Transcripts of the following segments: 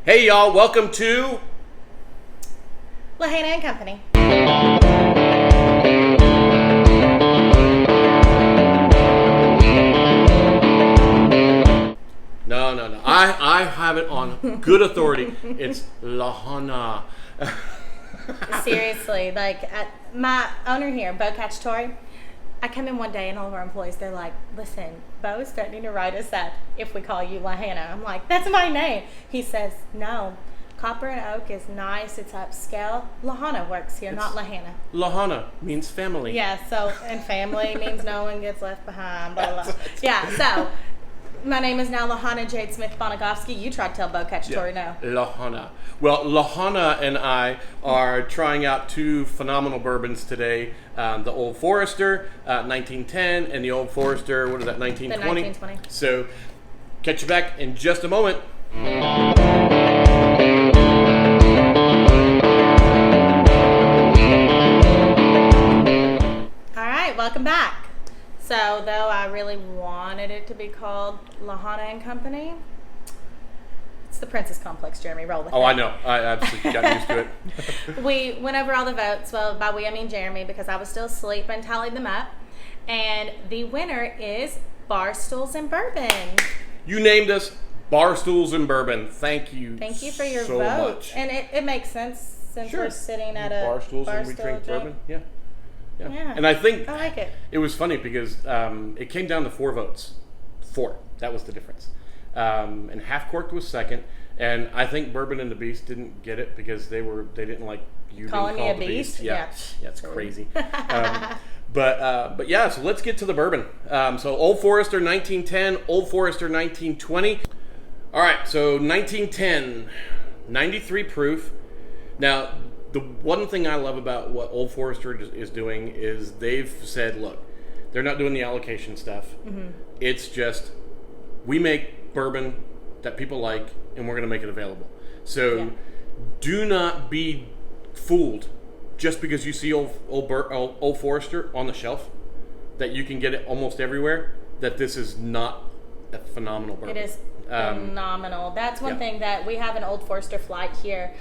Hey y'all, welcome to Lahannah and Company. No. I have it on good authority. It's Lahannah. Seriously, my owner here, Bo Cacciatore, I come in one day and all of our employees, they're like, listen, Bo's threatening to write us up if we call you Lahannah. I'm like, that's my name. He says, no, copper and oak is nice, it's upscale. Lahannah works here, not Lahannah. Lahannah means family. Yeah, and family means no one gets left behind, blah, blah. Yeah, so my name is now Lahannah Jade Smith Bonagofsky. You tried to tell Bo Cacciatore no. Lahannah. Well, Lahannah and I are trying out two phenomenal bourbons today. The Old Forester, 1910, and the Old Forester, what is that, 1920? The 1920. So, catch you back in just a moment. All right, welcome back. So, though I really wanted it to be called Lahannah and Company, it's the Princess Complex, Jeremy. Roll with it. Oh, I know. I absolutely got used to it. We went over all the votes. Well, by we, I mean Jeremy, because I was still asleep and tallied them up. And the winner is Bar Stools and Bourbon. You named us Bar Stools and Bourbon. Thank you. Thank you for your so vote. much. And it makes sense since Sure. we're sitting at a Bar Stools and we stool drink drink. bourbon. Yeah. Yeah. And I think I like it. It was funny because it came down to 4 votes. 4. That was the difference. And Half Corked was second. And I think Bourbon and the Beast didn't get it because they didn't like you Calling being called me a the beast? Yeah, it's crazy. But yeah, so let's get to the bourbon. So Old Forester 1910, Old Forester 1920. All right, so 1910, 93 proof. Now, the one thing I love about what Old Forester is doing is they've said, look, they're not doing the allocation stuff. Mm-hmm. It's just, we make bourbon that people like, and we're going to make it available. So do not be fooled just because you see Old Forester on the shelf, that you can get it almost everywhere, that this is not a phenomenal bourbon. It is phenomenal. That's one thing that we have an Old Forester flight here.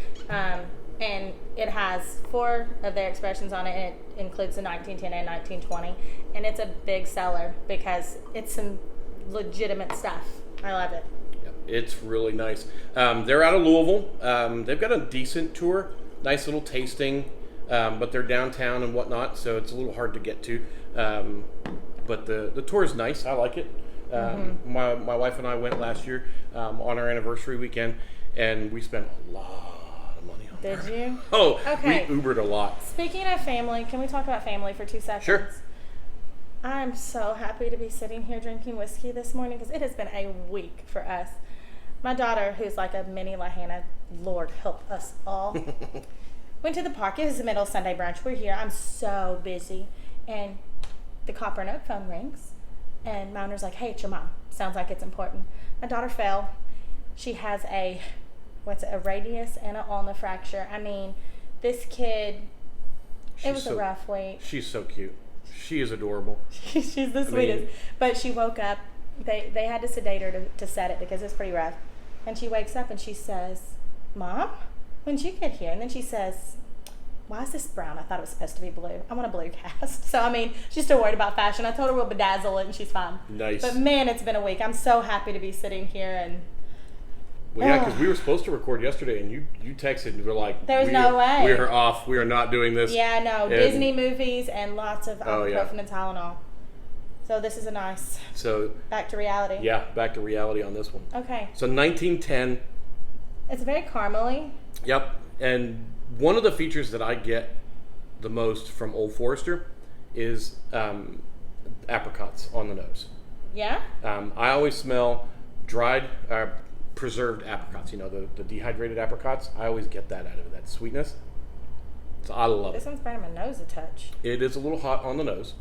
And it has 4 of their expressions on it, and it includes the 1910 and 1920. And it's a big seller because it's some legitimate stuff. I love it. Yep, it's really nice. They're out of Louisville. They've got a decent tour, nice little tasting, but they're downtown and whatnot, so it's a little hard to get to. But the tour is nice. I like it. My wife and I went last year on our anniversary weekend, and we spent a lot. Did you? Oh, okay. We Ubered a lot. Speaking of family, can we talk about family for 2 seconds? Sure. I'm so happy to be sitting here drinking whiskey this morning because it has been a week for us. My daughter, who's like a mini Lahannah, Lord help us all, went to the park. It was the middle of Sunday brunch. We're here. I'm so busy. And the copper and oak phone rings. And my owner's like, hey, it's your mom. Sounds like it's important. My daughter fell. She has a radius and an ulna fracture. I mean, this kid, it was a rough week. She's so cute. She is adorable. She's the sweetest. But she woke up. They had to sedate her to set it because it's pretty rough. And she wakes up and she says, Mom, when did you get here? And then she says, why is this brown? I thought it was supposed to be blue. I want a blue cast. So, I mean, she's still worried about fashion. I told her we'll bedazzle it and she's fine. Nice. But, man, it's been a week. I'm so happy to be sitting here and... Well, yeah, because we were supposed to record yesterday, and you texted and were like, "There was no way. We are off. We are not doing this." Yeah, no, Disney movies and lots of ibuprofen and Tylenol. So this is a nice. So back to reality. Yeah, back to reality on this one. Okay. So 1910. It's very caramely. Yep, and one of the features that I get the most from Old Forester is apricots on the nose. Yeah. I always smell dried. Preserved apricots, the dehydrated apricots. I always get that out of it, that sweetness. So I love it. This one's burning my nose a touch. It is a little hot on the nose.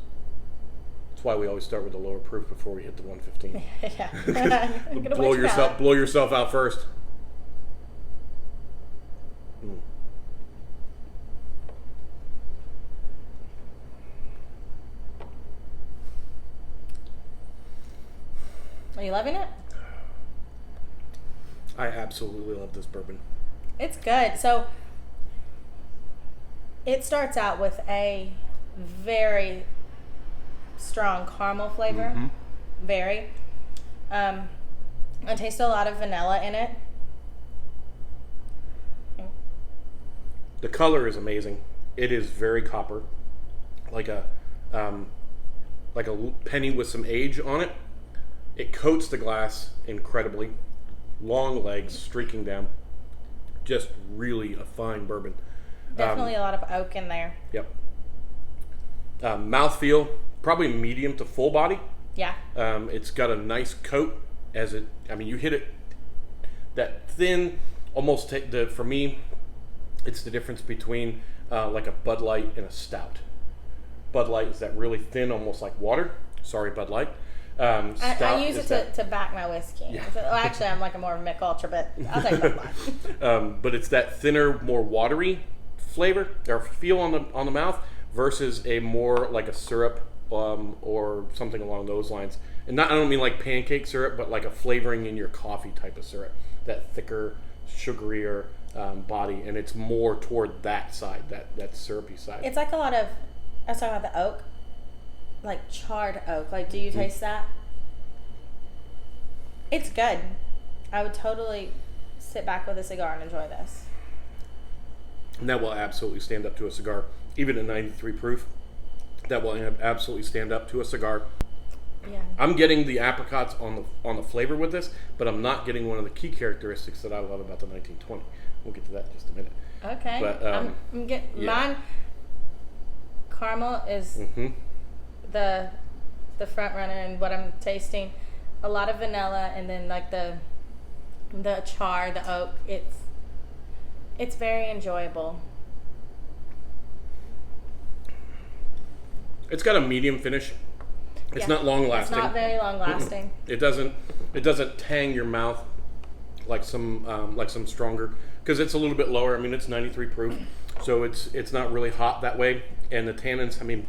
That's why we always start with the lower proof before we hit the 115. Yeah. blow yourself out first. Are you loving it? I absolutely love this bourbon. It's good. So it starts out with a very strong caramel flavor. Mm-hmm. Very. I taste a lot of vanilla in it. The color is amazing. It is very copper, like a penny with some age on it. It coats the glass incredibly. Long legs streaking down. Just really a fine bourbon. Definitely a lot of oak in there. Yep. Mouthfeel, probably medium to full body. Yeah. It's got a nice coat you hit it, that thin, almost for me, it's the difference between like a Bud Light and a stout. Bud Light is that really thin, almost like water. Sorry, Bud Light. I use it to back my whiskey. Yeah. Well, actually, I'm like a more Mick Ultra, but I'll take Bud Light. But it's that thinner, more watery flavor or feel on the mouth versus a more like a syrup or something along those lines. And I don't mean like pancake syrup, but like a flavoring in your coffee type of syrup. That thicker, sugarier body, and it's more toward that side, that syrupy side. It's like a lot of, I was talking about the oak, like charred oak. Like, do you taste that? It's good. I would totally sit back with a cigar and enjoy this. And that will absolutely stand up to a cigar. Even at 93 proof, that will absolutely stand up to a cigar. Yeah. I'm getting the apricots on the flavor with this, but I'm not getting one of the key characteristics that I love about the 1920. We'll get to that in just a minute. Okay. But I'm getting mine. Caramel is the front runner, and what I'm tasting, a lot of vanilla, and then like the char, the oak. It's very enjoyable. It's got a medium finish. It's not long lasting. It's not very long lasting. It doesn't tang your mouth like some stronger, because it's a little bit lower. I mean, it's 93 proof, so it's not really hot that way. And the tannins, I mean,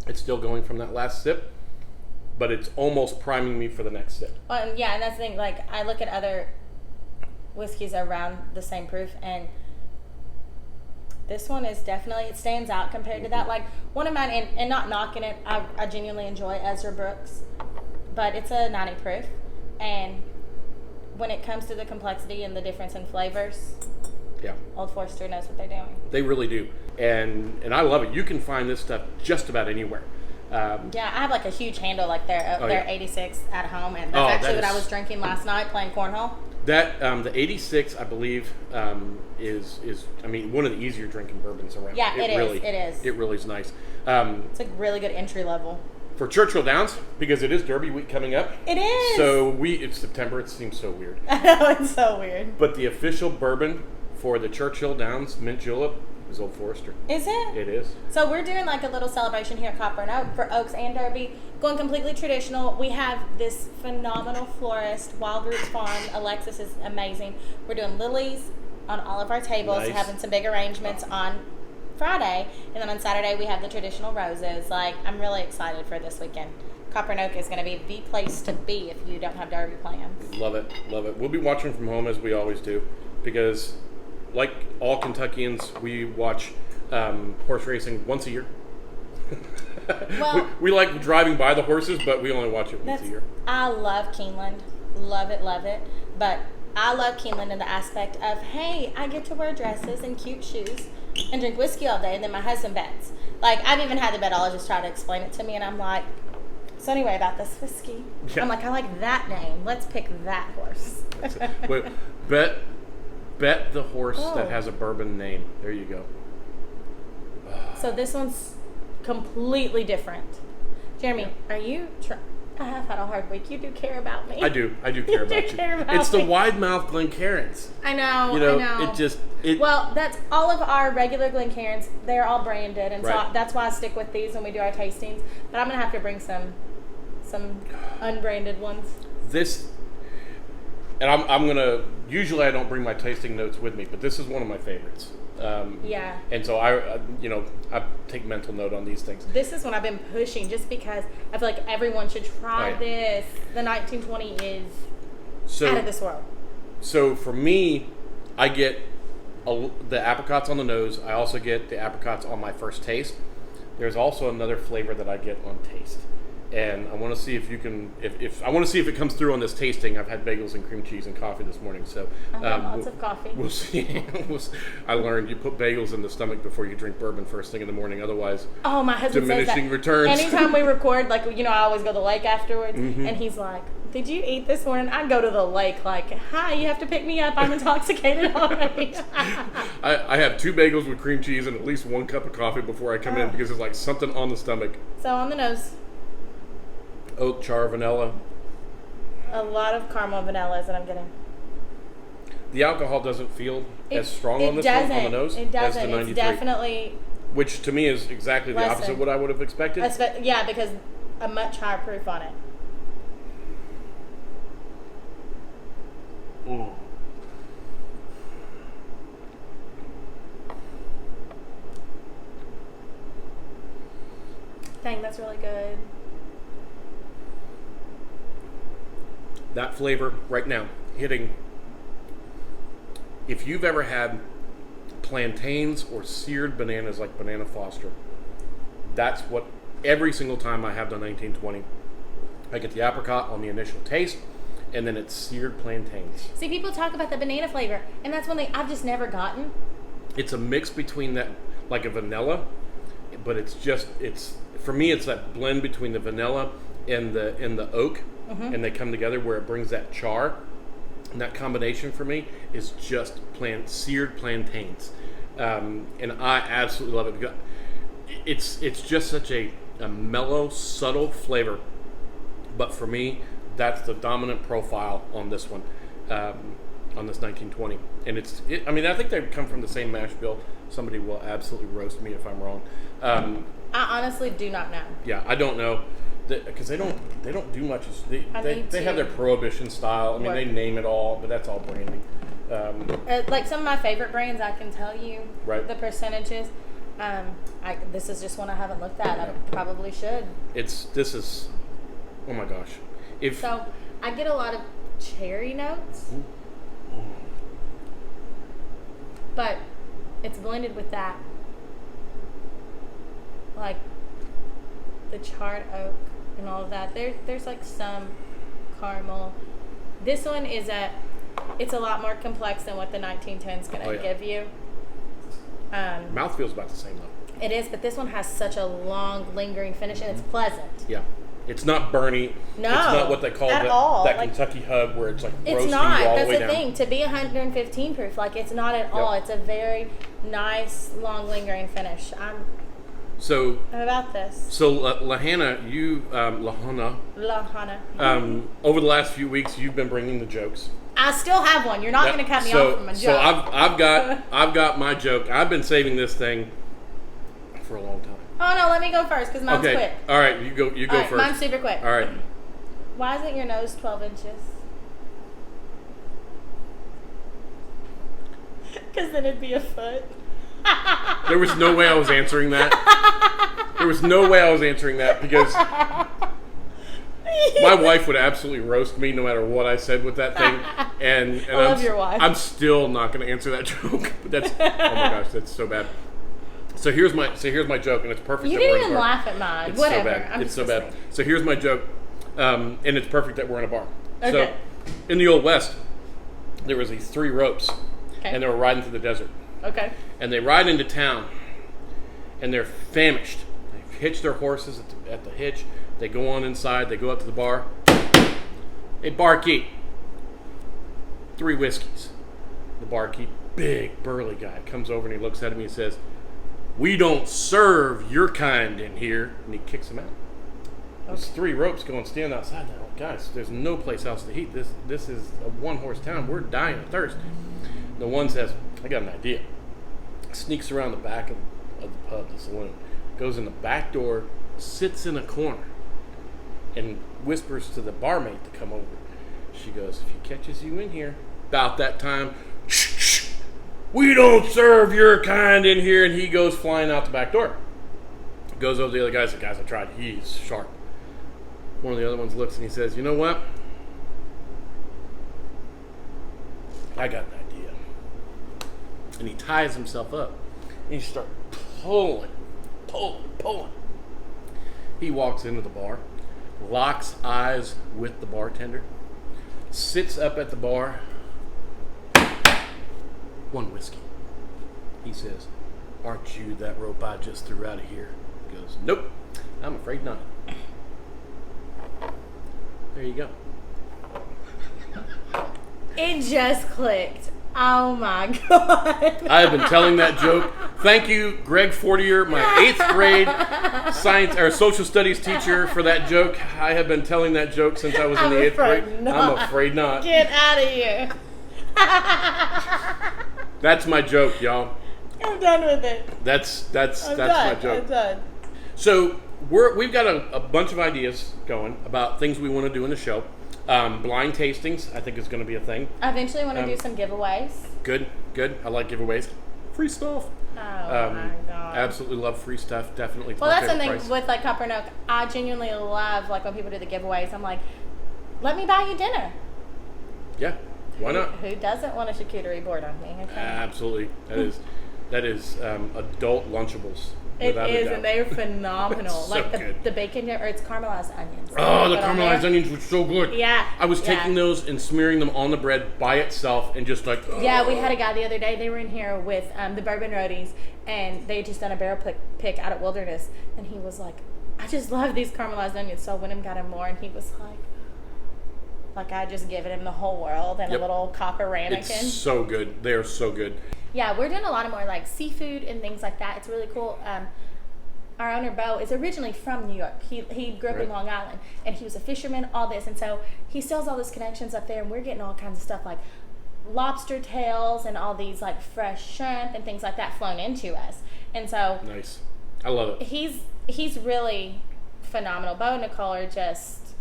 it's still going from that last sip, but it's almost priming me for the next sip. Well, and that's the thing. Like, I look at other whiskeys around the same proof, and this one is definitely, it stands out compared to that. Like, one of mine, and not knocking it, I genuinely enjoy Ezra Brooks, but it's a 90 proof, and when it comes to the complexity and the difference in flavors, yeah, Old Forester knows what they're doing. They really do, and I love it. You can find this stuff just about anywhere. Yeah, I have like a huge handle like their 86 at home, and that's actually what I was drinking last night playing cornhole. That the 86, I believe, is I mean, one of the easier drinking bourbons around. Yeah, it is. It really is nice. It's a really good entry level. For Churchill Downs, because it is Derby week coming up. It is. So it's September. It seems so weird. I know, it's so weird. But the official bourbon for the Churchill Downs Mint Julep is Old Forester. Is it? It is. So we're doing like a little celebration here at Copper and Oak for Oaks and Derby, going completely traditional. We have this phenomenal florist, Wild Roots Farm. Alexis is amazing. We're doing lilies on all of our tables, Nice. having some big arrangements on Friday, and then on Saturday we have the traditional roses. Like, I'm really excited for this weekend. Copper and Oak is going to be the place to be if you don't have Derby plans. Love it. Love it. We'll be watching from home as we always do, because like all Kentuckians, we watch horse racing once a year. Well, we like driving by the horses, but we only watch it once a year. I love Keeneland. Love it, love it. But I love Keeneland in the aspect of, hey, I get to wear dresses and cute shoes and drink whiskey all day, and then my husband bets. Like, I've even had the betologist try to explain it to me, and I'm like, so anyway, about this whiskey. Yeah. I'm like, I like that name. Let's pick that horse. Wait, bet the horse that has a bourbon name. There you go. So this one's completely different. Jeremy, are you... I have had a hard week. You do care about me. I do care about you. Care about it's me. the wide mouth Glencairns. I know. You know, I know. It well, that's all of our regular Glencairns. They're all branded, and right. so that's why I stick with these when we do our tastings. But I'm gonna have to bring some unbranded ones. This, and I'm gonna. Usually, I don't bring my tasting notes with me, but this is one of my favorites. Yeah. And so I take mental note on these things. This is one I've been pushing just because I feel like everyone should try this. The 1920 is out of this world. So for me, I get the apricots on the nose. I also get the apricots on my first taste. There's also another flavor that I get on taste, and I want to see if you can. If I want to see if it comes through on this tasting. I've had bagels and cream cheese and coffee this morning, so I had lots of coffee. We'll see. I learned you put bagels in the stomach before you drink bourbon first thing in the morning. Otherwise, oh, my husband diminishing says that. returns. Anytime we record, like I always go to the lake afterwards, and he's like, "Did you eat this morning?" I go to the lake like, "Hi, you have to pick me up. I'm intoxicated already." I have 2 bagels with cream cheese and at least 1 cup of coffee before I come in because there's like something on the stomach. So on the nose, Oak, char, vanilla. a lot of caramel vanilla is what I'm getting. The alcohol doesn't feel as strong on this one on the nose It doesn't. as the 93. It's definitely, which to me is exactly the opposite of what I would have expected. yeah, because a much higher proof on it. Mm. Dang, that's really good. That flavor right now hitting. If you've ever had plantains or seared bananas like Banana Foster, that's what every single time I have the 1920, I get the apricot on the initial taste, and then it's seared plantains. See, people talk about the banana flavor, and that's one thing I've just never gotten. It's a mix between that, like a vanilla, but it's for me it's that blend between the vanilla and the oak, and they come together where it brings that char. And that combination for me is just seared plantains, and I absolutely love it because it's just such a mellow, subtle flavor. But for me, that's the dominant profile on this one, on this 1920. And I mean, I think they come from the same mash bill. Somebody will absolutely roast me if I'm wrong. I honestly do not know. Yeah, I don't know. Because they don't do much. They have their prohibition style. I mean, they name it all, but that's all branding. Like some of my favorite brands, I can tell you right. the percentages. This is just one I haven't looked at. I probably should. Oh my gosh. So I get a lot of cherry notes, but it's blended with that, like the charred oak and all of that. There's like some caramel. This one it's a lot more complex than what the 1910 is going to give you. Mouth feels about the same though. It is, but this one has such a long, lingering finish, and it's pleasant. Yeah. It's not burny. No. It's not what they call that Kentucky hug where it's like roasting you all the way down. That's the thing. To be 115 proof, like it's not at all. It's a very nice, long, lingering finish. I'm about this. So Lahannah, over the last few weeks, you've been bringing the jokes. I still have one. You're not going to cut me off from a joke. So I've got my joke. I've been saving this thing for a long time. Oh no, let me go first because mine's quick. All right, you go first. Mine's super quick. All right. Why isn't your nose 12 inches? Because then it'd be a foot. There was no way I was answering that. Because my wife would absolutely roast me no matter what I said with that thing. And I love your wife. I'm still not going to answer that joke. But oh my gosh, that's so bad. So here's my joke, and it's perfect. You didn't even laugh at mine. It's Whatever. So bad. It's so bad. So here's my joke, and it's perfect that we're in a bar. Okay. So in the Old West, there was these 3 ropes, and they were riding through the desert. Okay. And they ride into town, and they're famished. They hitch their horses at the hitch. They go on inside. They go up to the bar. Hey, barkeep, 3 whiskeys. The barkeep, big burly guy, comes over and he looks at him and he says, "We don't serve your kind in here," and he kicks him out. There's 3 ropes going stand outside now. Guys, there's no place else to eat. This is a 1-horse town. We're dying of thirst. The one says, "I got an idea." Sneaks around the back of the pub, the saloon, goes in the back door, sits in a corner, and whispers to the barmaid to come over. She goes, "If he catches you in here, about that time, shh, we don't serve your kind in here," and he goes flying out the back door. Goes over to the other guys. The guys I tried, he's sharp. One of the other ones looks and he says, "You know what? I got an idea. And he ties himself up. And he starts pulling. He walks into the bar, locks eyes with the bartender, sits up at the bar. One whiskey. He says, "Aren't you that rope I just threw out of here?" He goes, "Nope, I'm afraid not." There you go. It just clicked. Oh my God. I have been telling that joke. Thank you, Greg Fortier, my 8th grade science or social studies teacher, for that joke. I have been telling that joke since I was in the 8th grade. Not. I'm afraid not. Get out of here. That's my joke, y'all. I'm done with it. That's I'm my done. joke. I'm done. So we've got a bunch of ideas going about things we want to do in the show. Blind tastings, I think, is going to be a thing. I eventually want to do some giveaways. Good. I like giveaways. Free stuff. Oh my God. Absolutely love free stuff. Definitely. Well, that's the thing with like Copper and Oak. I genuinely love like when people do the giveaways. I'm like, let me buy you dinner. Yeah. Why not? Who doesn't want a charcuterie board on me? Okay. Absolutely. That is adult Lunchables. It is, and they're phenomenal. So like good. the bacon, or it's caramelized onions. Oh, the caramelized onions were so good. Yeah. I was taking those and smearing them on the bread by itself and just like. Oh. Yeah, we had a guy the other day. They were in here with the Bourbon roadies, and they had just done a barrel pick out at Wilderness, and he was like, "I just love these caramelized onions." So I went and got him more, and he was like I just given him the whole world and a little copper ramekin. It's so good. They are so good. Yeah, we're doing a lot of more like seafood and things like that. It's really cool. Our owner, Bo, is originally from New York. He grew up in Long Island, and he was a fisherman, all this. And so he still has all those connections up there, and we're getting all kinds of stuff like lobster tails and all these like fresh shrimp and things like that flown into us. And so nice. I love it. He's really phenomenal. Bo and Nicole are just,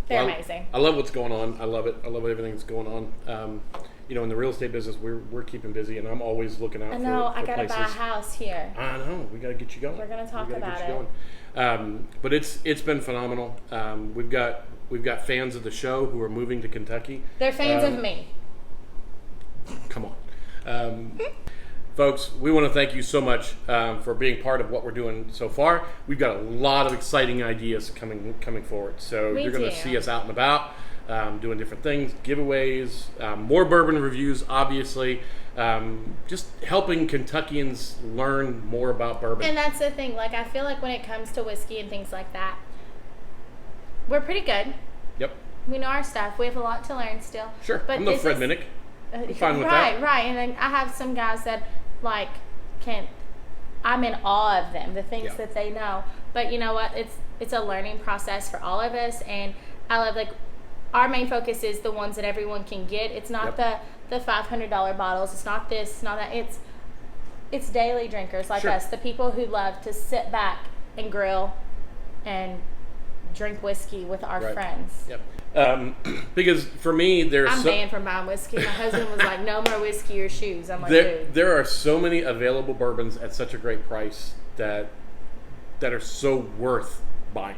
they're amazing. I love what's going on. I love it. I love everything that's going on. In the real estate business, we're keeping busy, and I'm always looking out for places. I gotta buy a house here. I know. We gotta get you going. We're gonna talk about it. But it's been phenomenal. We've got fans of the show who are moving to Kentucky. They're fans of me. Come on. Folks, we want to thank you so much for being part of what we're doing so far. We've got a lot of exciting ideas coming forward. So you're going to see us out and about. Doing different things, giveaways, more bourbon reviews, obviously. Just helping Kentuckians learn more about bourbon. And that's the thing. Like, I feel like when it comes to whiskey and things like that, we're pretty good. Yep. We know our stuff. We have a lot to learn still. Sure. But I'm no Fred Minnick. I'm fine with that. Right. And then I have some guys that, like, I'm in awe of them, the things that they know. But you know what? It's a learning process for all of us. And I love, like, our main focus is the ones that everyone can get. It's not the $500 bottles. It's not this. It's not that. It's daily drinkers like us. The people who love to sit back and grill and drink whiskey with our friends. Yep. Because for me, I'm banned from buying whiskey. My husband was like, "No more whiskey or shoes." I'm like, "Dude." There are so many available bourbons at such a great price that are so worth buying.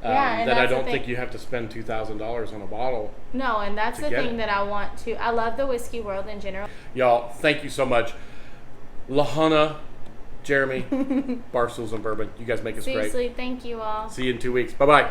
That I don't think you have to spend $2,000 on a bottle. No, and that's the thing that I want to. I love the whiskey world in general. Y'all, thank you so much. Lahannah, Jeremy, Bar Stools and Bourbon. You guys make us great. Seriously, thank you all. See you in 2 weeks. Bye-bye.